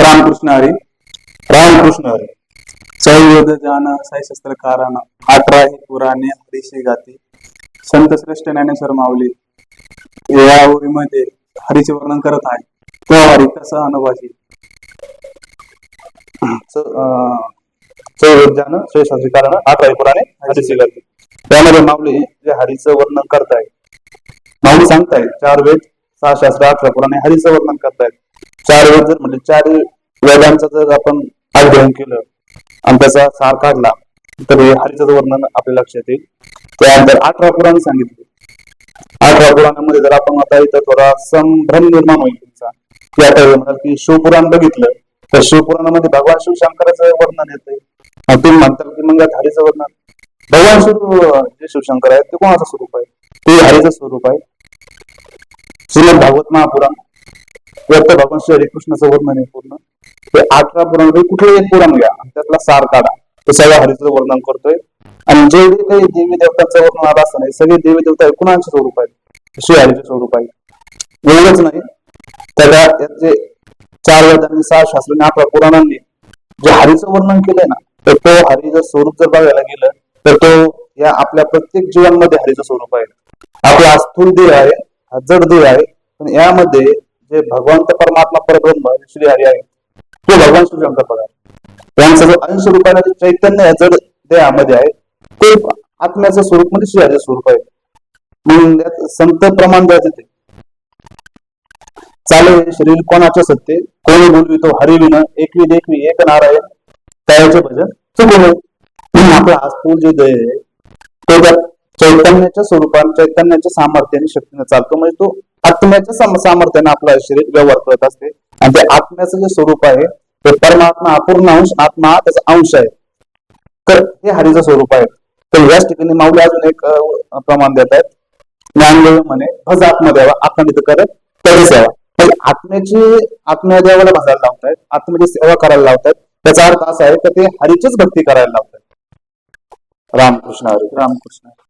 रामकृष्ण हरी. रामकृष्ण हरी. चौवेद जान साईशस्त्र कारण 18 ही पुराणे हरीशी गाती. संत श्रेष्ठ ज्ञानेश्वर माऊली या ओळीमध्ये हरीचे वर्णन करत आहे. तो हरी कसा अनुभवाची. चौवेद्यानं श्रेष्ठाचे कारण 18 पुराणे हरीशी गाती. त्यामध्ये माऊली जे हरीचं वर्णन करताय, माऊली सांगताय 4 वेद 6 शास्त्र 18 पुराणे हरीचं वर्णन करतायत. 4 वेद जर म्हणजे 4 वेदांचं जर आपण अध्ययन केलं आणि त्याचा सार काढला तर हरीचं वर्णन आपल्या लक्षात येईल. त्यानंतर 18 पुराणे सांगितले. 18 पुराणामध्ये जर आपण आता इथं थोडा संभ्रम निर्माण होईल तुमचा की आता म्हणाल की शिवपुराण बघितलं तर शिवपुराणामध्ये भगवान शिवशंकराचं वर्णन येतंय. तुम्ही म्हणताल की मग हरीचं वर्णन. भगवान जे शिवशंकर आहेत ते कोणाचं स्वरूप आहे? ते हरीचं स्वरूप आहे. श्रीमद भागवत महापुराण तर भगवान श्री हरिकृष्णाचं वर्णन आहे पूर्ण. ते 18 पुराण कुठलंही एक पुराण घ्या आणि त्यातला सार काढा, ते सगळं हरीचं वर्णन करतोय. आणि जे काही देवी देवतांचं वर्णन आलं असं नाही, सगळे देवी देवता कुणाचे स्वरूप आहेत? श्री हरीचे स्वरूप आहे. एवढंच नाही, त्याला जे 4 वेदांनी 6 शास्त्रांनी 18 पुराणांनी जे हरीचं वर्णन केलंय ना, तर तो हरीचं स्वरूप जर बघायला गेलं तर तो या आपल्या प्रत्येक जीवनामध्ये हरीचं स्वरूप आहे. आपला स्थूल देह आहे, जड देह आहे, पण यामध्ये जे भगवंत परमात्मा परब्रह्म श्री हरी आहे तो भगवान शिवशंकर बघा. त्यांचा जो अंश रूपाने चैतन्य जड देहामध्ये आहे ते आत्म्याचं स्वरूप म्हणजे श्री हरीचं स्वरूप आहे. म्हणून त्यात संत प्रमाण द्यायचं ते चाले शरीर कोणाच्या सत्ते कोणी बोलवितो हरिविन एकवी देखवी एक नारायण त्याचे भजन चुकू. आपला हा स्थूल जे देह आहे तो त्या चैतन्याच्या स्वरूपाने चैतन्याच्या सामर्थ्याने शक्तीने चालतो. म्हणजे तो आत्म्याच्या सामर्थ्याने आपला शरीर व्यवहार करत असते. आणि ते आत्म्याचं जे स्वरूप आहे ते परमात्मा अपूर्ण अंश, आत्मा हा त्याचा अंश आहे. तर हे हरीचं स्वरूप आहे. तर याच ठिकाणी माऊली अजून एक प्रमाण देत आहेत. ज्ञानदेव म्हणे भज आत्मदेवा अखंडित करत तरी सेवा. आत्म्या देवाला भजायला लावतायत, आत्म्याची सेवा करायला लावतायत. त्याचा अर्थ असा आहे की ते हरीचीच भक्ती करायला लावतात. रामकृष्ण हरी. रामकृष्ण.